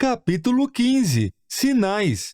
Capítulo 15. Sinais.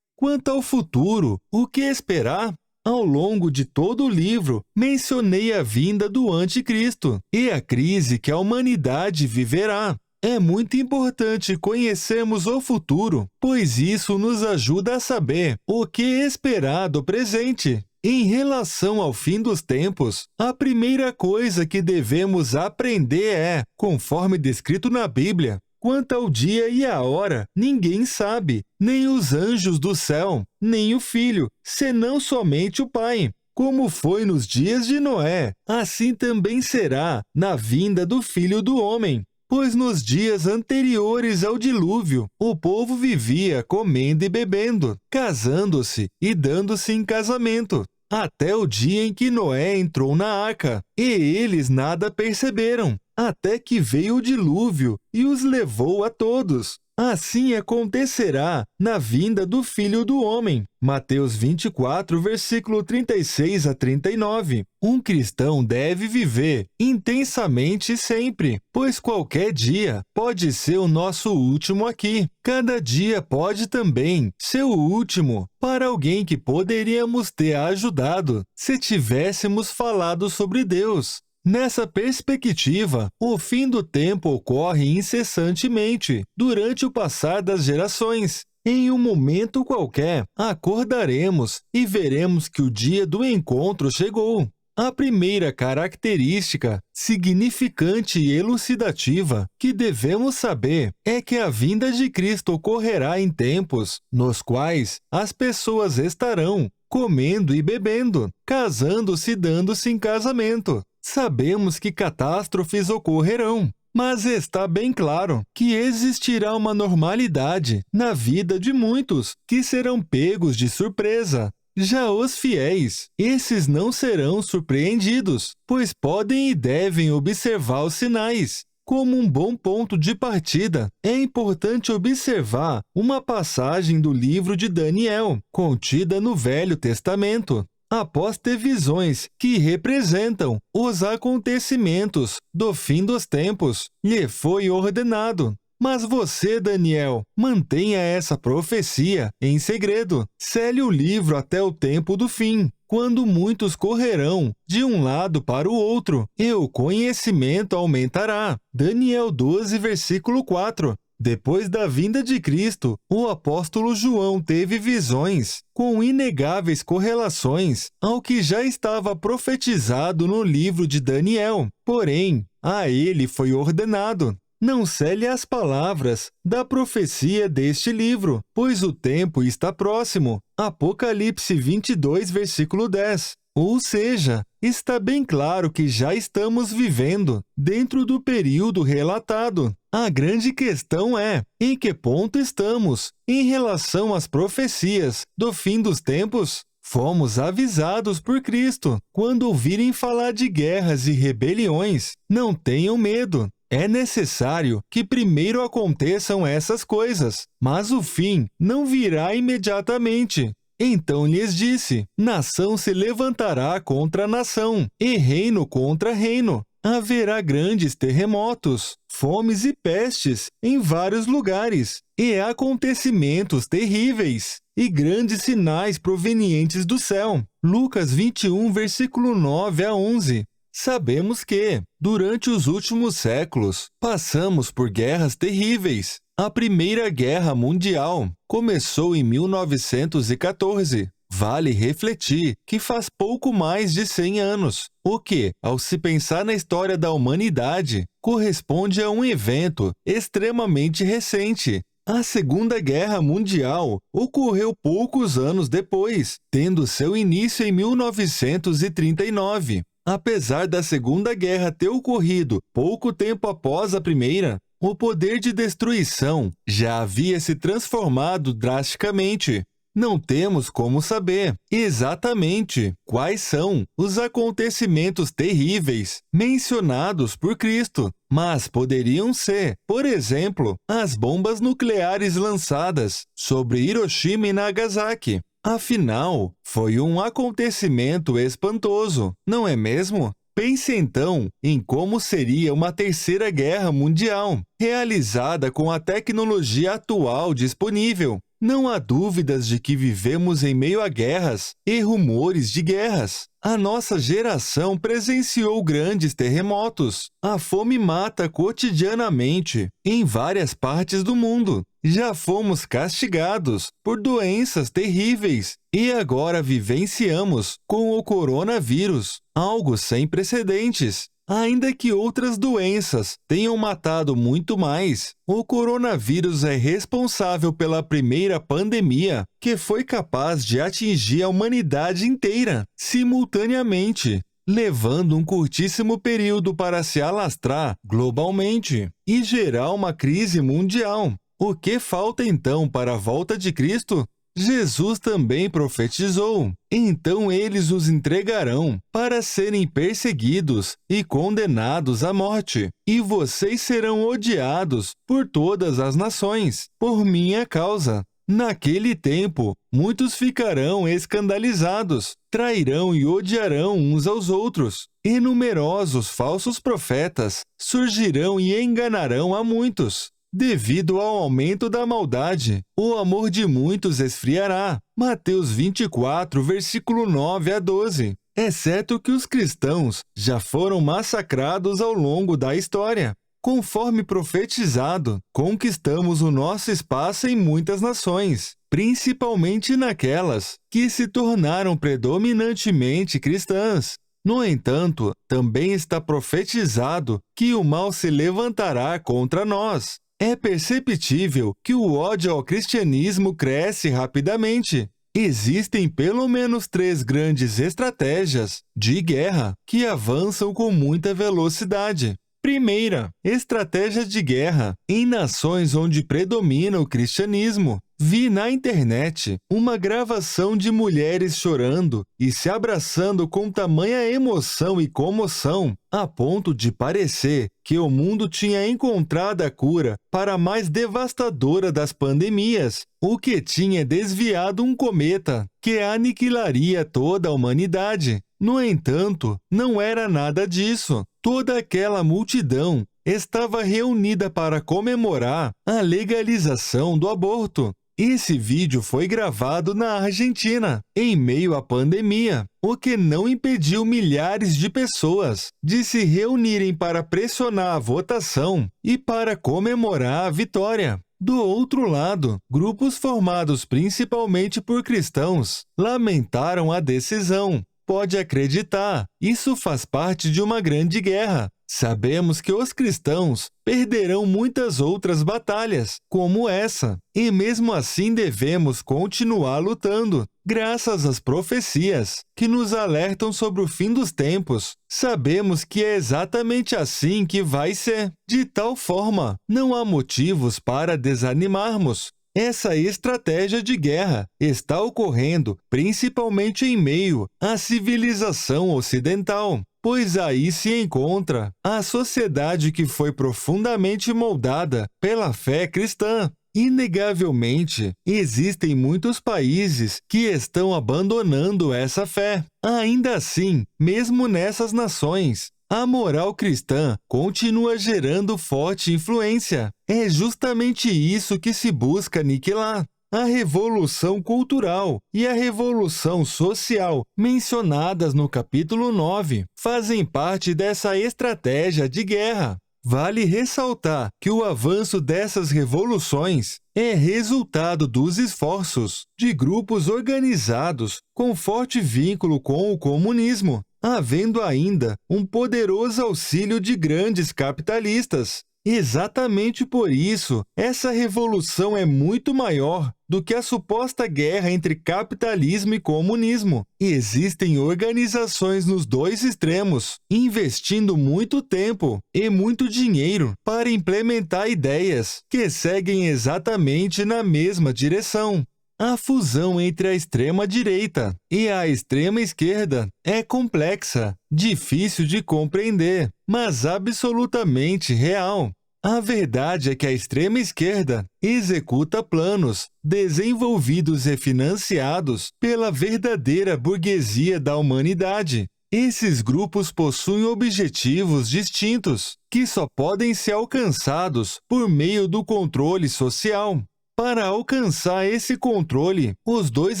Quanto ao futuro, o que esperar? Ao longo de todo o livro, mencionei a vinda do Anticristo e a crise que a humanidade viverá. É muito importante conhecermos o futuro, pois isso nos ajuda a saber o que esperar do presente. Em relação ao fim dos tempos, a primeira coisa que devemos aprender é, conforme descrito na Bíblia, quanto ao dia e a hora, ninguém sabe, nem os anjos do céu, nem o Filho, senão somente o Pai. Como foi nos dias de Noé, assim também será na vinda do Filho do Homem. Pois nos dias anteriores ao dilúvio, o povo vivia comendo e bebendo, casando-se e dando-se em casamento, até o dia em que Noé entrou na arca, e eles nada perceberam, até que veio o dilúvio e os levou a todos. Assim acontecerá na vinda do Filho do Homem. Mateus 24, versículo 36 a 39. Um cristão deve viver intensamente sempre, pois qualquer dia pode ser o nosso último aqui. Cada dia pode também ser o último para alguém que poderíamos ter ajudado se tivéssemos falado sobre Deus. Nessa perspectiva, o fim do tempo ocorre incessantemente, durante o passar das gerações. Em um momento qualquer, acordaremos e veremos que o dia do encontro chegou. A primeira característica, significante e elucidativa, que devemos saber é que a vinda de Cristo ocorrerá em tempos nos quais as pessoas estarão comendo e bebendo, casando-se e dando-se em casamento. Sabemos que catástrofes ocorrerão, mas está bem claro que existirá uma normalidade na vida de muitos que serão pegos de surpresa. Já os fiéis, esses não serão surpreendidos, pois podem e devem observar os sinais. Como um bom ponto de partida, é importante observar uma passagem do livro de Daniel, contida no Velho Testamento. Após ter visões que representam os acontecimentos do fim dos tempos, lhe foi ordenado: mas você, Daniel, mantenha essa profecia em segredo. Cele o livro até o tempo do fim, quando muitos correrão de um lado para o outro, e o conhecimento aumentará. Daniel 12, versículo 4. Depois da vinda de Cristo, o apóstolo João teve visões com inegáveis correlações ao que já estava profetizado no livro de Daniel. Porém, a ele foi ordenado: não cele as palavras da profecia deste livro, pois o tempo está próximo. Apocalipse 22, versículo 10. Ou seja, está bem claro que já estamos vivendo dentro do período relatado. A grande questão é, em que ponto estamos em relação às profecias do fim dos tempos? Fomos avisados por Cristo. Quando ouvirem falar de guerras e rebeliões, não tenham medo. É necessário que primeiro aconteçam essas coisas, mas o fim não virá imediatamente. Então lhes disse: nação se levantará contra nação, e reino contra reino. Haverá grandes terremotos, fomes e pestes em vários lugares, e acontecimentos terríveis, e grandes sinais provenientes do céu. Lucas 21, versículo 9 a 11. Sabemos que, durante os últimos séculos, passamos por guerras terríveis. A Primeira Guerra Mundial começou em 1914. Vale refletir que faz pouco mais de 100 anos, o que, ao se pensar na história da humanidade, corresponde a um evento extremamente recente. A Segunda Guerra Mundial ocorreu poucos anos depois, tendo seu início em 1939. Apesar da Segunda Guerra ter ocorrido pouco tempo após a Primeira, o poder de destruição já havia se transformado drasticamente. Não temos como saber exatamente quais são os acontecimentos terríveis mencionados por Cristo, mas poderiam ser, por exemplo, as bombas nucleares lançadas sobre Hiroshima e Nagasaki. Afinal, foi um acontecimento espantoso, não é mesmo? Pense então em como seria uma terceira guerra mundial, realizada com a tecnologia atual disponível. Não há dúvidas de que vivemos em meio a guerras e rumores de guerras. A nossa geração presenciou grandes terremotos. A fome mata cotidianamente em várias partes do mundo. Já fomos castigados por doenças terríveis e agora vivenciamos com o coronavírus, algo sem precedentes. Ainda que outras doenças tenham matado muito mais, o coronavírus é responsável pela primeira pandemia que foi capaz de atingir a humanidade inteira, simultaneamente, levando um curtíssimo período para se alastrar globalmente e gerar uma crise mundial. O que falta então para a volta de Cristo? Jesus também profetizou: então eles os entregarão para serem perseguidos e condenados à morte, e vocês serão odiados por todas as nações, por minha causa. Naquele tempo, muitos ficarão escandalizados, trairão e odiarão uns aos outros, e numerosos falsos profetas surgirão e enganarão a muitos. Devido ao aumento da maldade, o amor de muitos esfriará. Mateus 24, versículo 9 a 12. Exceto que os cristãos já foram massacrados ao longo da história. Conforme profetizado, conquistamos o nosso espaço em muitas nações, principalmente naquelas que se tornaram predominantemente cristãs. No entanto, também está profetizado que o mal se levantará contra nós. É perceptível que o ódio ao cristianismo cresce rapidamente. Existem pelo menos 3 grandes estratégias de guerra que avançam com muita velocidade. Primeira, estratégia de guerra em nações onde predomina o cristianismo. Vi na internet uma gravação de mulheres chorando e se abraçando com tamanha emoção e comoção, a ponto de parecer que o mundo tinha encontrado a cura para a mais devastadora das pandemias, o que tinha desviado um cometa que aniquilaria toda a humanidade. No entanto, não era nada disso. Toda aquela multidão estava reunida para comemorar a legalização do aborto. Esse vídeo foi gravado na Argentina, em meio à pandemia, o que não impediu milhares de pessoas de se reunirem para pressionar a votação e para comemorar a vitória. Do outro lado, grupos formados principalmente por cristãos lamentaram a decisão. Pode acreditar, isso faz parte de uma grande guerra. Sabemos que os cristãos perderão muitas outras batalhas, como essa, e mesmo assim devemos continuar lutando. Graças às profecias que nos alertam sobre o fim dos tempos, sabemos que é exatamente assim que vai ser. De tal forma, não há motivos para desanimarmos. Essa estratégia de guerra está ocorrendo principalmente em meio à civilização ocidental, pois aí se encontra a sociedade que foi profundamente moldada pela fé cristã. Inegavelmente, existem muitos países que estão abandonando essa fé. Ainda assim, mesmo nessas nações, a moral cristã continua gerando forte influência. É justamente isso que se busca aniquilar. A revolução cultural e a revolução social, mencionadas no capítulo 9, fazem parte dessa estratégia de guerra. Vale ressaltar que o avanço dessas revoluções é resultado dos esforços de grupos organizados com forte vínculo com o comunismo, havendo ainda um poderoso auxílio de grandes capitalistas. Exatamente por isso, essa revolução é muito maior do que a suposta guerra entre capitalismo e comunismo. Existem organizações nos dois extremos, investindo muito tempo e muito dinheiro para implementar ideias que seguem exatamente na mesma direção. A fusão entre a extrema-direita e a extrema-esquerda é complexa, difícil de compreender, mas absolutamente real. A verdade é que a extrema-esquerda executa planos desenvolvidos e financiados pela verdadeira burguesia da humanidade. Esses grupos possuem objetivos distintos, que só podem ser alcançados por meio do controle social. Para alcançar esse controle, os dois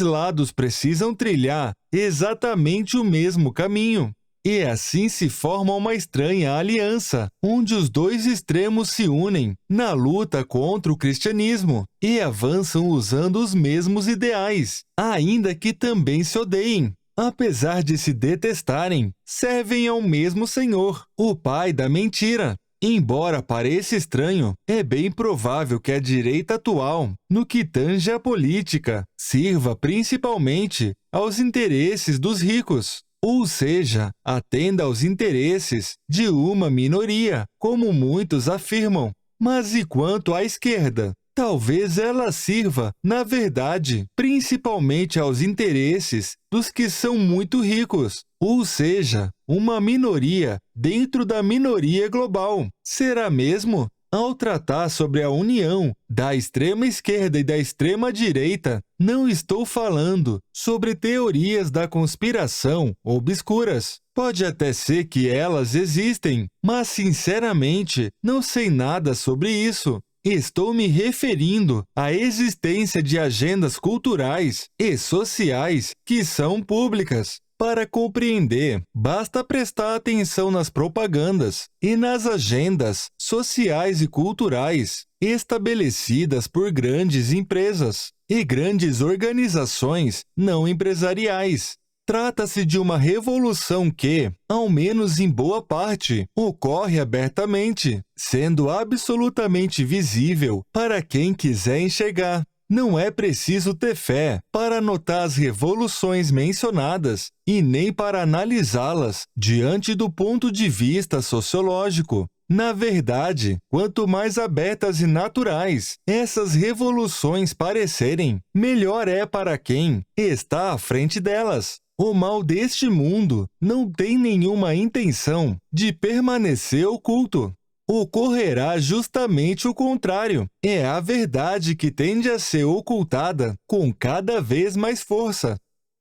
lados precisam trilhar exatamente o mesmo caminho. E assim se forma uma estranha aliança, onde os dois extremos se unem na luta contra o cristianismo e avançam usando os mesmos ideais, ainda que também se odeiem. Apesar de se detestarem, servem ao mesmo Senhor, o Pai da mentira. Embora pareça estranho, é bem provável que a direita atual, no que tange à política, sirva principalmente aos interesses dos ricos. Ou seja, atenda aos interesses de uma minoria, como muitos afirmam. Mas e quanto à esquerda? Talvez ela sirva, na verdade, principalmente aos interesses dos que são muito ricos, ou seja, uma minoria dentro da minoria global. Será mesmo? Ao tratar sobre a união da extrema esquerda e da extrema direita, não estou falando sobre teorias da conspiração obscuras. Pode até ser que elas existem, mas sinceramente não sei nada sobre isso. Estou me referindo à existência de agendas culturais e sociais que são públicas. Para compreender, basta prestar atenção nas propagandas e nas agendas sociais e culturais estabelecidas por grandes empresas e grandes organizações não empresariais. Trata-se de uma revolução que, ao menos em boa parte, ocorre abertamente, sendo absolutamente visível para quem quiser enxergar. Não é preciso ter fé para notar as revoluções mencionadas e nem para analisá-las diante do ponto de vista sociológico. Na verdade, quanto mais abertas e naturais essas revoluções parecerem, melhor é para quem está à frente delas. O mal deste mundo não tem nenhuma intenção de permanecer oculto. Ocorrerá justamente o contrário. É a verdade que tende a ser ocultada com cada vez mais força.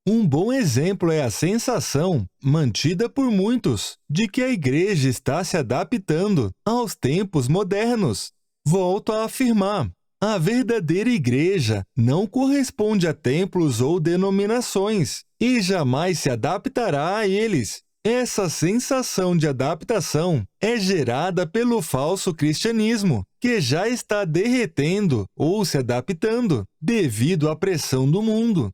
Um bom exemplo é a sensação, mantida por muitos, de que a igreja está se adaptando aos tempos modernos. Volto a afirmar, a verdadeira igreja não corresponde a templos ou denominações e jamais se adaptará a eles. Essa sensação de adaptação é gerada pelo falso cristianismo, que já está derretendo ou se adaptando devido à pressão do mundo.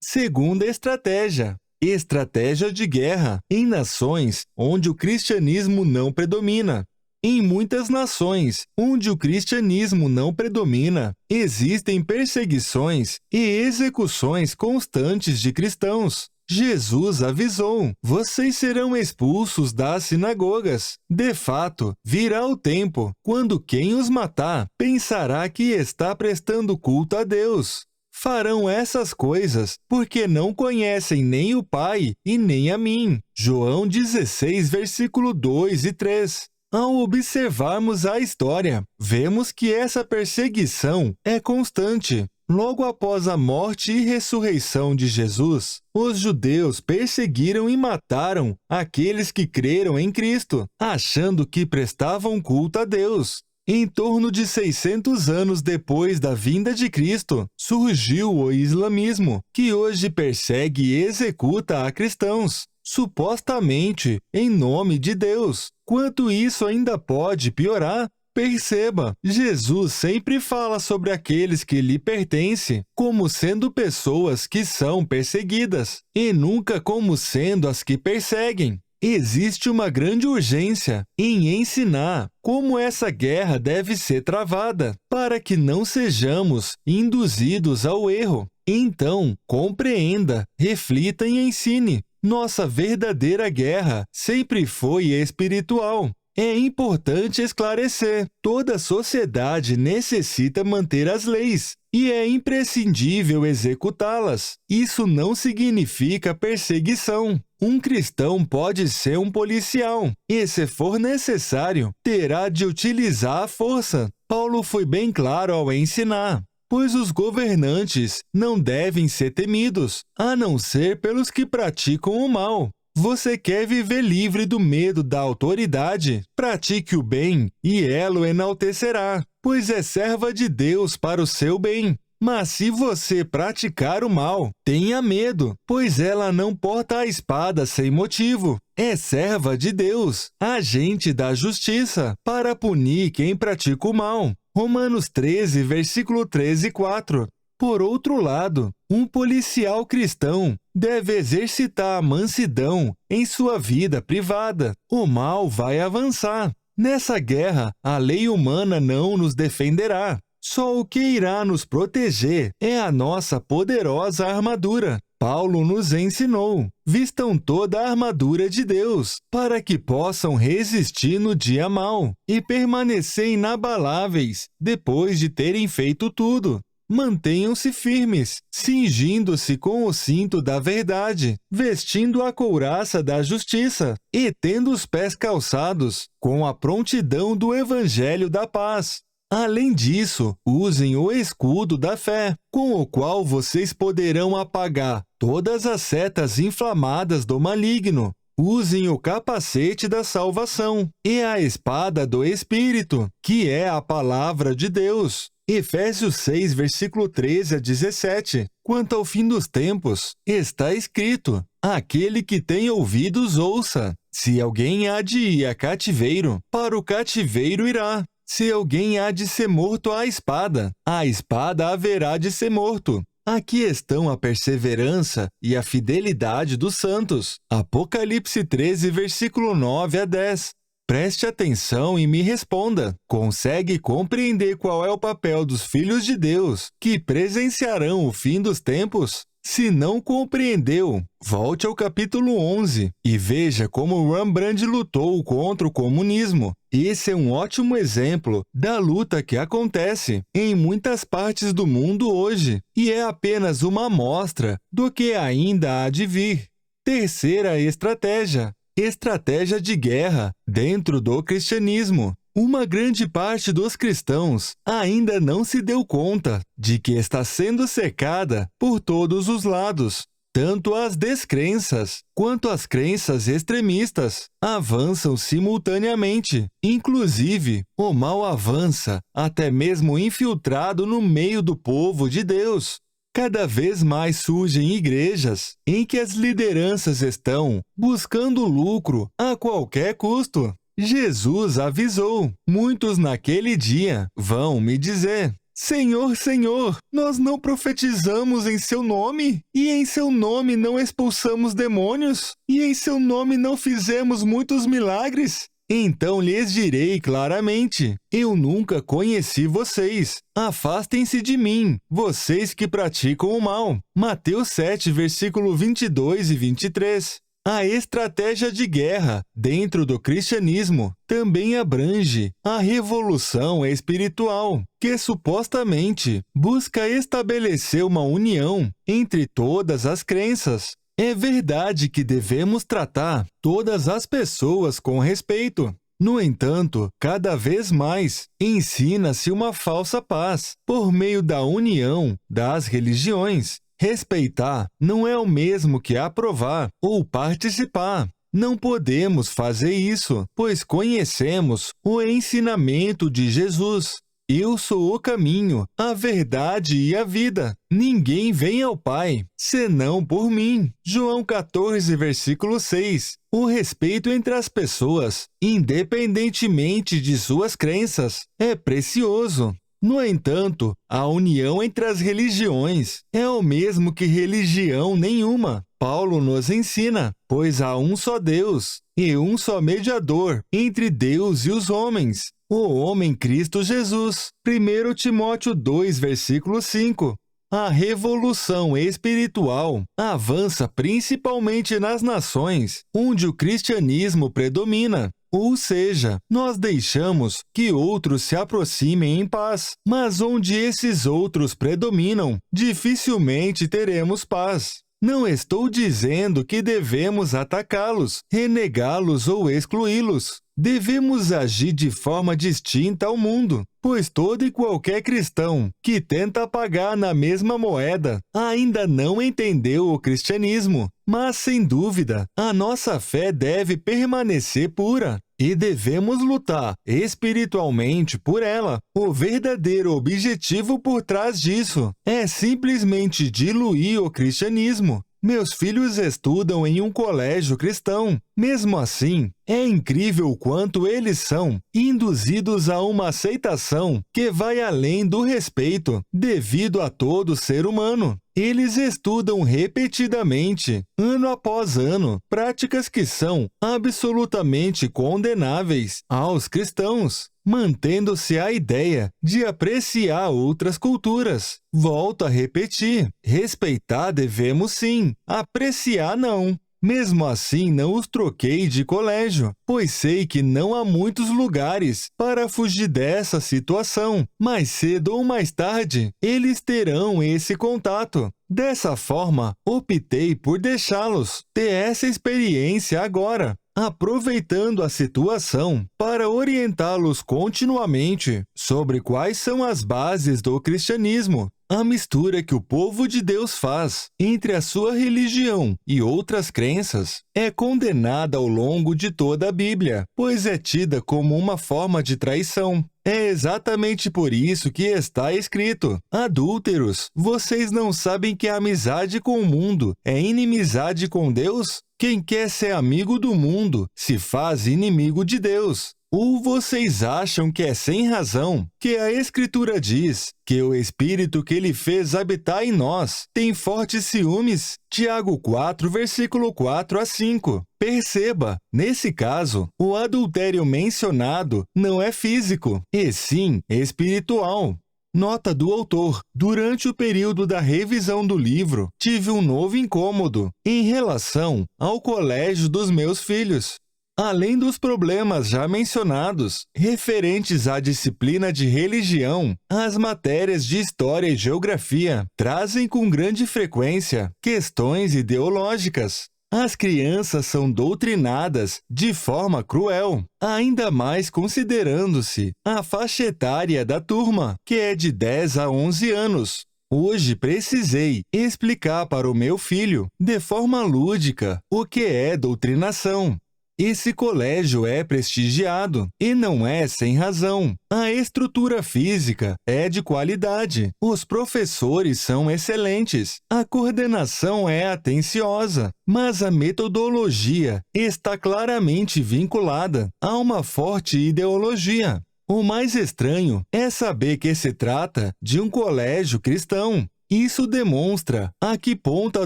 Segunda estratégia: estratégia de guerra em nações onde o cristianismo não predomina. Em muitas nações onde o cristianismo não predomina, existem perseguições e execuções constantes de cristãos. Jesus avisou: vocês serão expulsos das sinagogas. De fato, virá o tempo quando quem os matar pensará que está prestando culto a Deus. Farão essas coisas porque não conhecem nem o Pai e nem a mim. João 16, versículo 2 e 3. Ao observarmos a história, vemos que essa perseguição é constante. Logo após a morte e ressurreição de Jesus, os judeus perseguiram e mataram aqueles que creram em Cristo, achando que prestavam culto a Deus. Em torno de 600 anos depois da vinda de Cristo, surgiu o islamismo, que hoje persegue e executa a cristãos, supostamente em nome de Deus. Quanto isso ainda pode piorar? Perceba, Jesus sempre fala sobre aqueles que lhe pertencem como sendo pessoas que são perseguidas, e nunca como sendo as que perseguem. Existe uma grande urgência em ensinar como essa guerra deve ser travada, para que não sejamos induzidos ao erro. Então, compreenda, reflita e ensine. Nossa verdadeira guerra sempre foi espiritual. É importante esclarecer, toda sociedade necessita manter as leis, e é imprescindível executá-las. Isso não significa perseguição. Um cristão pode ser um policial, e se for necessário, terá de utilizar a força. Paulo foi bem claro ao ensinar: pois os governantes não devem ser temidos, a não ser pelos que praticam o mal. Você quer viver livre do medo da autoridade? Pratique o bem, e ela o enaltecerá, pois é serva de Deus para o seu bem. Mas se você praticar o mal, tenha medo, pois ela não porta a espada sem motivo. É serva de Deus, agente da justiça, para punir quem pratica o mal. Romanos 13, versículo 13 e 4. Por outro lado, um policial cristão deve exercitar a mansidão em sua vida privada. O mal vai avançar. Nessa guerra, a lei humana não nos defenderá. Só o que irá nos proteger é a nossa poderosa armadura. Paulo nos ensinou: vistam toda a armadura de Deus, para que possam resistir no dia mau e permanecer inabaláveis depois de terem feito tudo. Mantenham-se firmes, cingindo-se com o cinto da verdade, vestindo a couraça da justiça e tendo os pés calçados com a prontidão do evangelho da paz. Além disso, usem o escudo da fé, com o qual vocês poderão apagar todas as setas inflamadas do maligno. Usem o capacete da salvação e a espada do Espírito, que é a palavra de Deus. Efésios 6, versículo 13 a 17. Quanto ao fim dos tempos, está escrito: aquele que tem ouvidos, ouça. Se alguém há de ir a cativeiro, para o cativeiro irá. Se alguém há de ser morto à espada, a espada haverá de ser morto. Aqui estão a perseverança e a fidelidade dos santos. Apocalipse 13, versículo 9 a 10. Preste atenção e me responda. Consegue compreender qual é o papel dos filhos de Deus que presenciarão o fim dos tempos? Se não compreendeu, volte ao capítulo 11 e veja como Rembrandt lutou contra o comunismo. Esse é um ótimo exemplo da luta que acontece em muitas partes do mundo hoje e é apenas uma amostra do que ainda há de vir. Terceira estratégia: estratégia de guerra dentro do cristianismo. Uma grande parte dos cristãos ainda não se deu conta de que está sendo cercada por todos os lados. Tanto as descrenças quanto as crenças extremistas avançam simultaneamente. Inclusive, o mal avança até mesmo infiltrado no meio do povo de Deus. Cada vez mais surgem igrejas em que as lideranças estão buscando lucro a qualquer custo. Jesus avisou: muitos naquele dia vão me dizer: Senhor, Senhor, nós não profetizamos em seu nome? E em seu nome não expulsamos demônios? E em seu nome não fizemos muitos milagres? Então lhes direi claramente: eu nunca conheci vocês. Afastem-se de mim, vocês que praticam o mal. Mateus 7, versículo 22 e 23. A estratégia de guerra dentro do cristianismo também abrange a revolução espiritual, que supostamente busca estabelecer uma união entre todas as crenças. É verdade que devemos tratar todas as pessoas com respeito. No entanto, cada vez mais ensina-se uma falsa paz por meio da união das religiões. Respeitar não é o mesmo que aprovar ou participar. Não podemos fazer isso, pois conhecemos o ensinamento de Jesus. Eu sou o caminho, a verdade e a vida. Ninguém vem ao Pai, senão por mim. João 14, versículo 6. O respeito entre as pessoas, independentemente de suas crenças, é precioso. No entanto, a união entre as religiões é o mesmo que religião nenhuma. Paulo nos ensina: pois há um só Deus e um só mediador entre Deus e os homens, o homem Cristo Jesus. 1 Timóteo 2, versículo 5. A revolução espiritual avança principalmente nas nações onde o cristianismo predomina. Ou seja, nós deixamos que outros se aproximem em paz, mas onde esses outros predominam, dificilmente teremos paz. Não estou dizendo que devemos atacá-los, renegá-los ou excluí-los. Devemos agir de forma distinta ao mundo. pois todo e qualquer cristão que tenta pagar na mesma moeda ainda não entendeu o cristianismo. Mas, sem dúvida, a nossa fé deve permanecer pura e devemos lutar espiritualmente por ela. O verdadeiro objetivo por trás disso é simplesmente diluir o cristianismo. Meus filhos estudam em um colégio cristão. Mesmo assim, é incrível o quanto eles são induzidos a uma aceitação que vai além do respeito devido a todo ser humano. Eles estudam repetidamente, ano após ano, práticas que são absolutamente condenáveis aos cristãos, mantendo-se a ideia de apreciar outras culturas. Volto a repetir, respeitar devemos sim, apreciar não. Mesmo assim, não os troquei de colégio, pois sei que não há muitos lugares para fugir dessa situação. Mais cedo ou mais tarde, eles terão esse contato. Dessa forma, optei por deixá-los ter essa experiência agora, aproveitando a situação para orientá-los continuamente sobre quais são as bases do cristianismo. A mistura que o povo de Deus faz entre a sua religião e outras crenças é condenada ao longo de toda a Bíblia, pois é tida como uma forma de traição. É exatamente por isso que está escrito: adúlteros, vocês não sabem que a amizade com o mundo é inimizade com Deus? Quem quer ser amigo do mundo se faz inimigo de Deus. Ou vocês acham que é sem razão que a Escritura diz que o Espírito que Ele fez habitar em nós tem fortes ciúmes? Tiago 4, versículo 4 a 5. Perceba, nesse caso, o adultério mencionado não é físico, e sim espiritual. Nota do autor: durante o período da revisão do livro, tive um novo incômodo em relação ao colégio dos meus filhos. Além dos problemas já mencionados, referentes à disciplina de religião, as matérias de história e geografia trazem com grande frequência questões ideológicas. As crianças são doutrinadas de forma cruel, ainda mais considerando-se a faixa etária da turma, que é de 10 a 11 anos. Hoje precisei explicar para o meu filho, de forma lúdica, o que é doutrinação. Esse colégio é prestigiado e não é sem razão. A estrutura física é de qualidade, os professores são excelentes, a coordenação é atenciosa, mas a metodologia está claramente vinculada a uma forte ideologia. O mais estranho é saber que se trata de um colégio cristão. Isso demonstra a que ponto a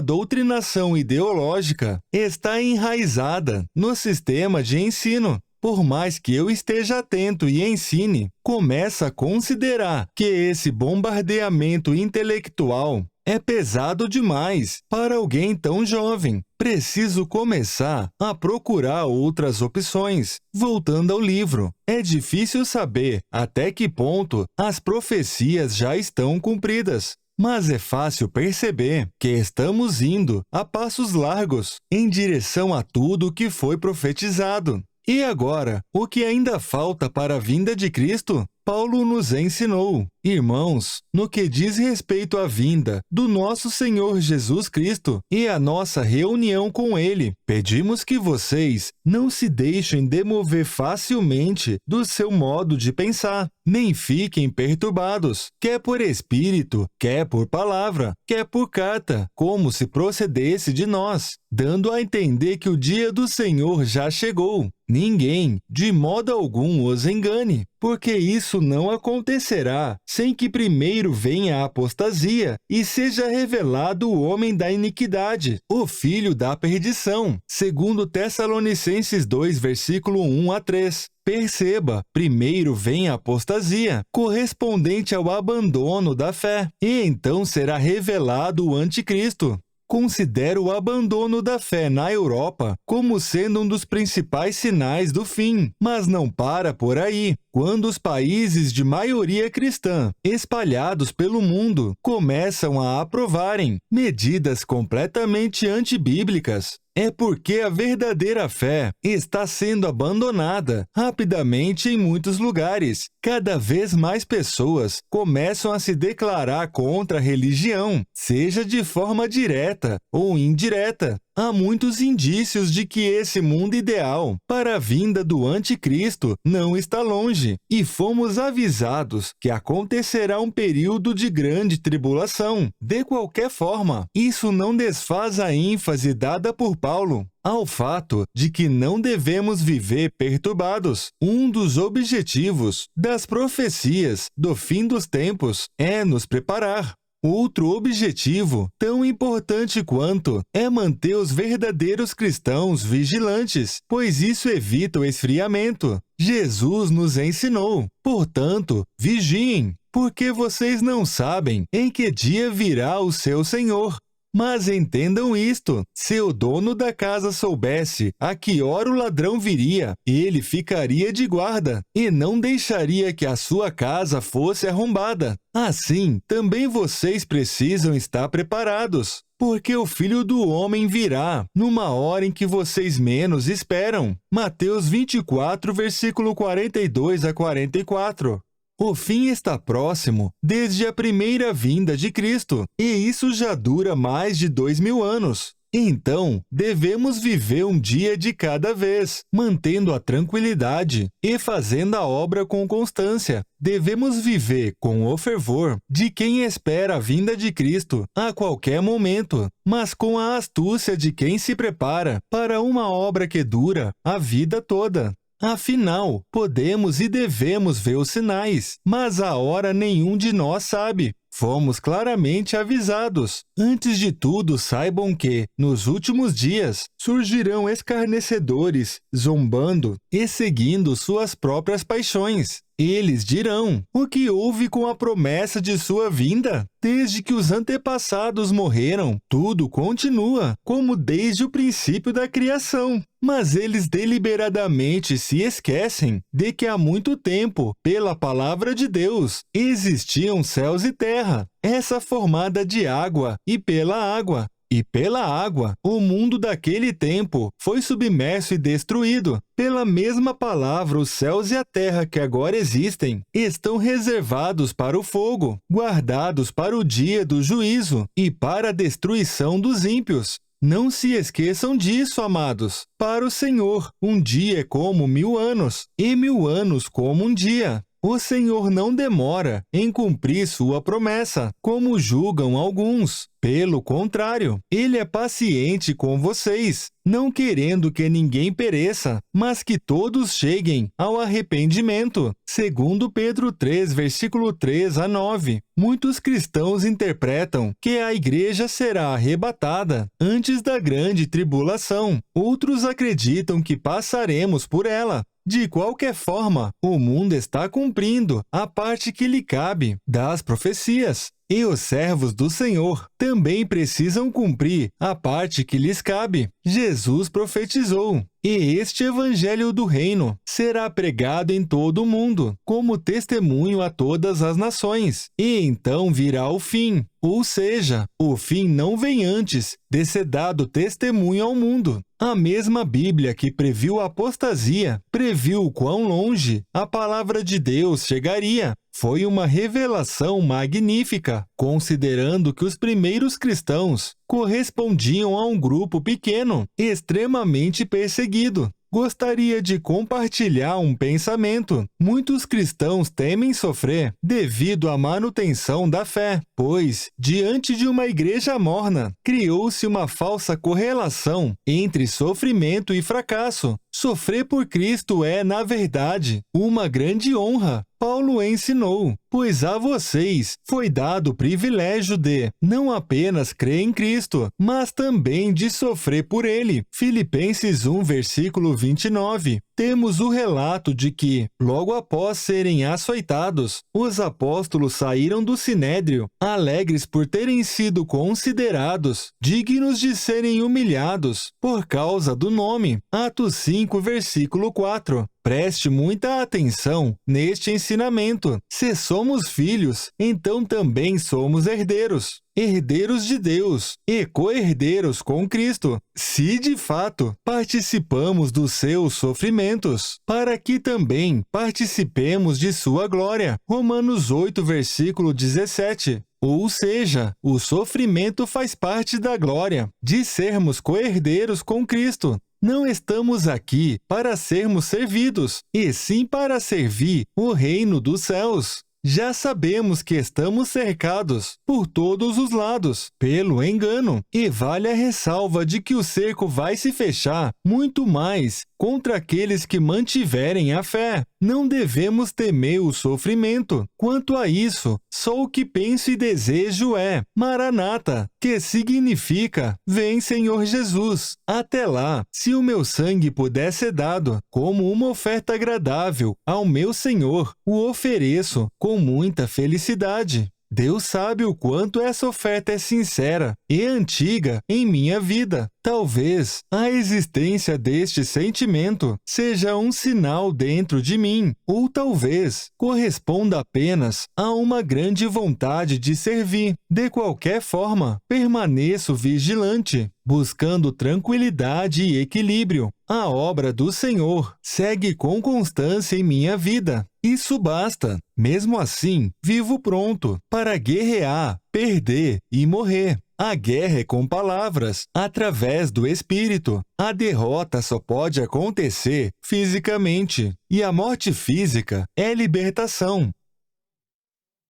doutrinação ideológica está enraizada no sistema de ensino. Por mais que eu esteja atento e ensine, começa a considerar que esse bombardeamento intelectual é pesado demais para alguém tão jovem. Preciso começar a procurar outras opções. Voltando ao livro, é difícil saber até que ponto as profecias já estão cumpridas. Mas é fácil perceber que estamos indo a passos largos em direção a tudo que foi profetizado. E agora, o que ainda falta para a vinda de Cristo? Paulo nos ensinou: irmãos, no que diz respeito à vinda do nosso Senhor Jesus Cristo e à nossa reunião com Ele, pedimos que vocês não se deixem demover facilmente do seu modo de pensar, nem fiquem perturbados, quer por espírito, quer por palavra, quer por carta, como se procedesse de nós, dando a entender que o dia do Senhor já chegou. Ninguém, de modo algum, os engane, porque isso não acontecerá sem que primeiro venha a apostasia e seja revelado o homem da iniquidade, o filho da perdição, segundo Tessalonicenses 2, versículo 1 a 3. Perceba, primeiro vem a apostasia, correspondente ao abandono da fé, e então será revelado o anticristo. Considero o abandono da fé na Europa como sendo um dos principais sinais do fim, mas não para por aí. Quando os países de maioria cristã, espalhados pelo mundo, começam a aprovarem medidas completamente antibíblicas, é porque a verdadeira fé está sendo abandonada rapidamente em muitos lugares. Cada vez mais pessoas começam a se declarar contra a religião, seja de forma direta ou indireta. Há muitos indícios de que esse mundo ideal para a vinda do Anticristo não está longe, e fomos avisados que acontecerá um período de grande tribulação. De qualquer forma, isso não desfaz a ênfase dada por Paulo ao fato de que não devemos viver perturbados. Um dos objetivos das profecias do fim dos tempos é nos preparar. Outro objetivo, tão importante quanto, é manter os verdadeiros cristãos vigilantes, pois isso evita o esfriamento. Jesus nos ensinou, portanto, vigiem, porque vocês não sabem em que dia virá o seu Senhor. Mas entendam isto, se o dono da casa soubesse a que hora o ladrão viria, ele ficaria de guarda e não deixaria que a sua casa fosse arrombada. Assim, também vocês precisam estar preparados, porque o Filho do Homem virá numa hora em que vocês menos esperam. Mateus 24, versículo 42 a 44. O fim está próximo desde a primeira vinda de Cristo, e isso já dura mais de 2000 anos. Então, devemos viver um dia de cada vez, mantendo a tranquilidade e fazendo a obra com constância. Devemos viver com o fervor de quem espera a vinda de Cristo a qualquer momento, mas com a astúcia de quem se prepara para uma obra que dura a vida toda. Afinal, podemos e devemos ver os sinais, mas a hora nenhum de nós sabe. Fomos claramente avisados. Antes de tudo, saibam que, nos últimos dias, surgirão escarnecedores, zombando e seguindo suas próprias paixões. Eles dirão: o que houve com a promessa de sua vinda? Desde que os antepassados morreram, tudo continua, como desde o princípio da criação. Mas eles deliberadamente se esquecem de que há muito tempo, pela palavra de Deus, existiam céus e terra, essa formada de água e pela água. E pela água, o mundo daquele tempo foi submerso e destruído. Pela mesma palavra, os céus e a terra que agora existem estão reservados para o fogo, guardados para o dia do juízo e para a destruição dos ímpios. Não se esqueçam disso, amados. Para o Senhor, um dia é como 1000 anos, e 1000 anos como um dia. O Senhor não demora em cumprir sua promessa, como julgam alguns. Pelo contrário, Ele é paciente com vocês, não querendo que ninguém pereça, mas que todos cheguem ao arrependimento. Segundo Pedro 3, versículo 3 a 9. Muitos cristãos interpretam que a igreja será arrebatada antes da grande tribulação. Outros acreditam que passaremos por ela. De qualquer forma, o mundo está cumprindo a parte que lhe cabe das profecias. E os servos do Senhor também precisam cumprir a parte que lhes cabe. Jesus profetizou: e este evangelho do reino será pregado em todo o mundo, como testemunho a todas as nações. E então virá o fim. Ou seja, o fim não vem antes de ser dado testemunho ao mundo. A mesma Bíblia que previu a apostasia, previu quão longe a palavra de Deus chegaria. Foi uma revelação magnífica, considerando que os primeiros cristãos correspondiam a um grupo pequeno, extremamente perseguido. Gostaria de compartilhar um pensamento. Muitos cristãos temem sofrer devido à manutenção da fé, pois, diante de uma igreja morna, criou-se uma falsa correlação entre sofrimento e fracasso. Sofrer por Cristo é, na verdade, uma grande honra. Paulo ensinou: pois a vocês foi dado o privilégio de não apenas crer em Cristo, mas também de sofrer por Ele. Filipenses 1, versículo 29. Temos o relato de que, logo após serem açoitados, os apóstolos saíram do sinédrio, alegres por terem sido considerados dignos de serem humilhados por causa do nome. Atos 5, versículo 4. Preste muita atenção neste ensinamento. Se somos somos filhos, então também somos herdeiros, herdeiros de Deus e co-herdeiros com Cristo, se de fato participamos dos seus sofrimentos, para que também participemos de sua glória. Romanos 8, versículo 17. Ou seja, o sofrimento faz parte da glória, de sermos co-herdeiros com Cristo. Não estamos aqui para sermos servidos, e sim para servir o reino dos céus. Já sabemos que estamos cercados por todos os lados pelo engano, e vale a ressalva de que o cerco vai se fechar muito mais contra aqueles que mantiverem a fé. Não devemos temer o sofrimento. Quanto a isso, só o que penso e desejo é Maranata, que significa Vem, Senhor Jesus. Até lá, se o meu sangue puder ser dado como uma oferta agradável ao meu Senhor, o ofereço com muita felicidade. Deus sabe o quanto essa oferta é sincera e antiga em minha vida. Talvez a existência deste sentimento seja um sinal dentro de mim, ou talvez corresponda apenas a uma grande vontade de servir. De qualquer forma, permaneço vigilante, buscando tranquilidade e equilíbrio. A obra do Senhor segue com constância em minha vida. Isso basta. Mesmo assim, vivo pronto para guerrear, perder e morrer. A guerra é com palavras, através do Espírito. A derrota só pode acontecer fisicamente. E a morte física é libertação.